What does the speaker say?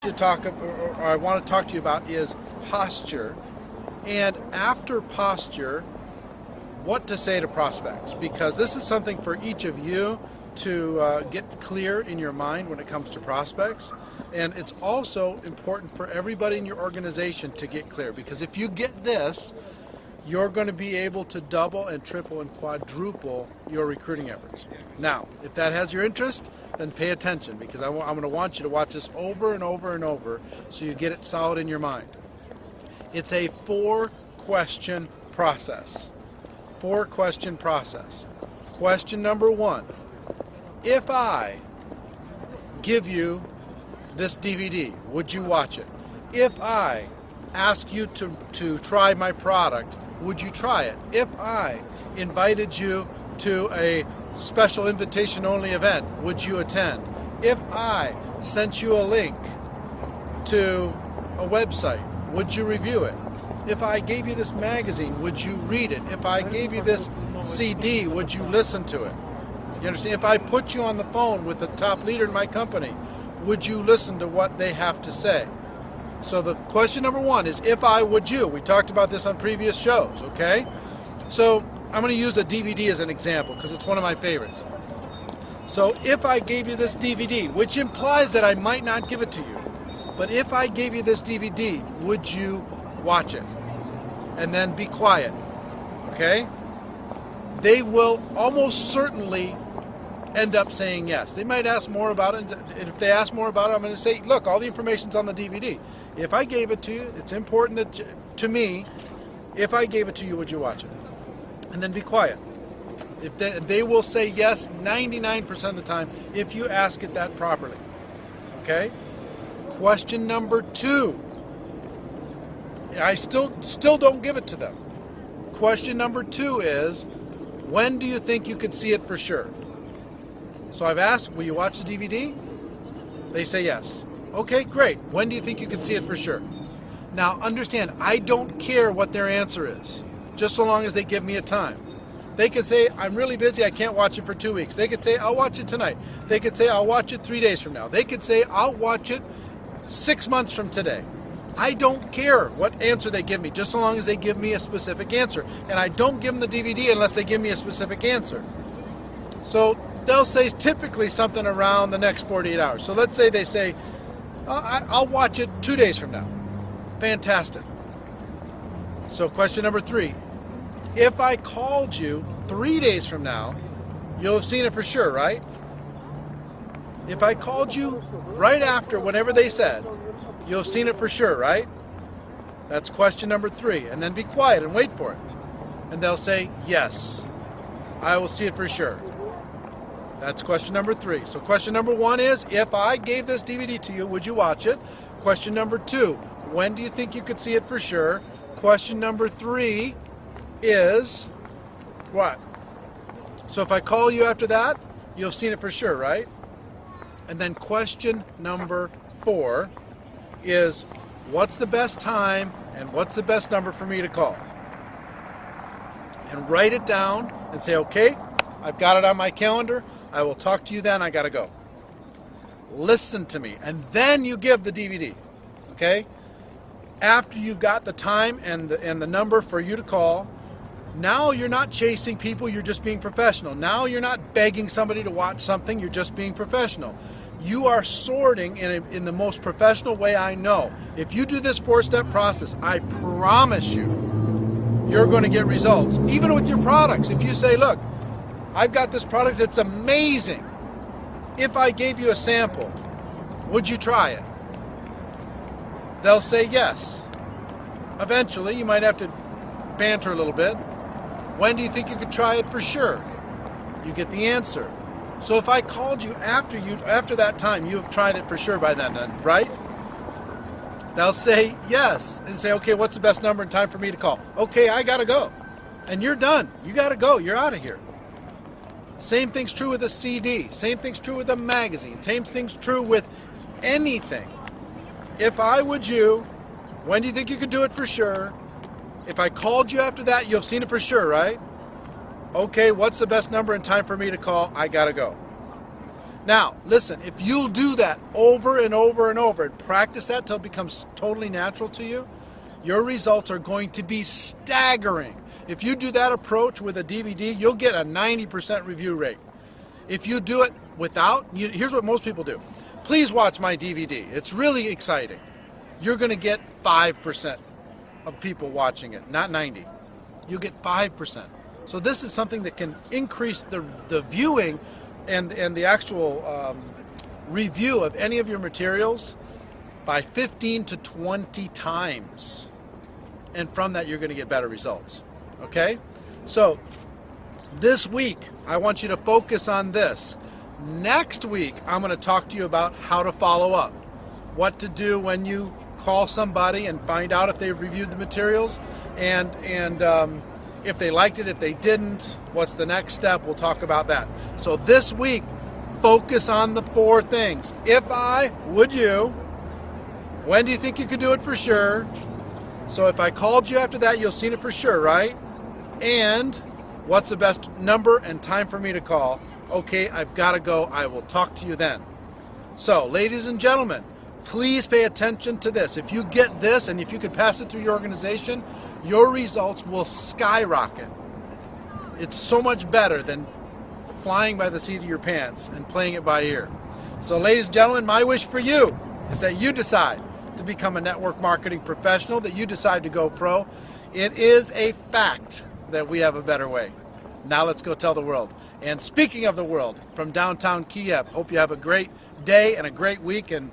or I want to talk to you about is posture. And after posture, what to say to prospects, because this is something for each of you to get clear in your mind when it comes to prospects. And it's also important for everybody in your organization to get clear, because if you get this, you're going to be able to double and triple and quadruple your recruiting efforts. Now, if that has your interest, then pay attention, because I'm going to want you to watch this over and over and over so you get it solid in your mind. It's a 4-question process. 4-question process. Question number 1. If I give you this DVD, would you watch it? If I ask you to try my product, would you try it? If I invited you to a special invitation-only event, would you attend? If I sent you a link to a website, would you review it? If I gave you this magazine, would you read it? If I gave you this CD, would you listen to it? You understand? If I put you on the phone with the top leader in my company, would you listen to what they have to say? So the question number 1 is, if I, would you? We talked about this on previous shows, okay? So I'm going to use a DVD as an example because it's one of my favorites. So if I gave you this DVD, which implies that I might not give it to you, but if I gave you this DVD, would you watch it? And then be quiet, okay? They will almost certainly end up saying yes. They might ask more about it, and if they ask more about it, I'm going to say, look, all the information's on the DVD. If I gave it to you, it's important that, to me, if I gave it to you, would you watch it? And then be quiet. If they will say yes 99% of the time if you ask it that properly. Okay? Question number 2. I still don't give it to them. Question number 2 is, when do you think you could see it for sure? So I've asked, will you watch the DVD? They say yes. Okay, great. When do you think you can see it for sure? Now, understand, I don't care what their answer is, just so long as they give me a time. They could say, I'm really busy, I can't watch it for 2 weeks. They could say, I'll watch it tonight. They could say, I'll watch it 3 days from now. They could say, I'll watch it 6 months from today. I don't care what answer they give me, just so long as they give me a specific answer. And I don't give them the DVD unless they give me a specific answer. So they'll say typically something around the next 48 hours. So let's say they say, I'll watch it 2 days from now. Fantastic. So question number 3. If I called you 3 days from now, you'll have seen it for sure, right? If I called you right after whatever they said, you'll have seen it for sure, right? That's question number 3. And then be quiet and wait for it. And they'll say, yes, I will see it for sure. That's question number 3. So question number 1 is, if I gave this DVD to you, would you watch it? Question number 2, when do you think you could see it for sure? Question number 3 is, what? So if I call you after that, you'll have seen it for sure, right? And then question number 4 is, what's the best time and what's the best number for me to call? And write it down and say, okay, I've got it on my calendar. I will talk to you then. I got to go. Listen to me. And then you give the DVD. Okay? After you got the time and the number for you to call, now you're not chasing people. You're just being professional. Now you're not begging somebody to watch something. You're just being professional. You are sorting in the most professional way I know. If you do this 4-step process, I promise you, you're going to get results. Even with your products. If you say, look, I've got this product that's amazing. If I gave you a sample, would you try it? They'll say yes. Eventually, you might have to banter a little bit. When do you think you could try it for sure? You get the answer. So if I called you after that time, you have tried it for sure by then, right? They'll say yes and say, okay, what's the best number and time for me to call? Okay, I gotta go. And you're done. You gotta go. You're out of here. Same thing's true with a CD. Same thing's true with a magazine. Same thing's true with anything. If I would you, when do you think you could do it for sure? If I called you after that, you'll have seen it for sure, right? Okay, what's the best number and time for me to call? I gotta go. Now, listen, if you'll do that over and over and over and practice that till it becomes totally natural to you, your results are going to be staggering. If you do that approach with a DVD, you'll get a 90% review rate. If you do it without, here's what most people do. Please watch my DVD. It's really exciting. You're going to get 5% of people watching it, not 90. You get 5%. So this is something that can increase the viewing and the actual review of any of your materials by 15 to 20 times. And from that, you're going to get better results. Okay? So this week, I want you to focus on this. Next week, I'm going to talk to you about how to follow up. What to do when you call somebody and find out if they've reviewed the materials, and if they liked it, if they didn't, what's the next step? We'll talk about that. So this week, focus on the 4 things. If I, would you? When do you think you could do it for sure? So if I called you after that, you'll see it for sure, right? And what's the best number and time for me to call? Okay, I've got to go. I will talk to you then. So, ladies and gentlemen, please pay attention to this. If you get this and if you could pass it through your organization, your results will skyrocket. It's so much better than flying by the seat of your pants and playing it by ear. So, ladies and gentlemen, my wish for you is that you decide to become a network marketing professional, that you decide to go pro. It is a fact that we have a better way. Now let's go tell the world. And speaking of the world, from downtown Kiev, hope you have a great day and a great week, and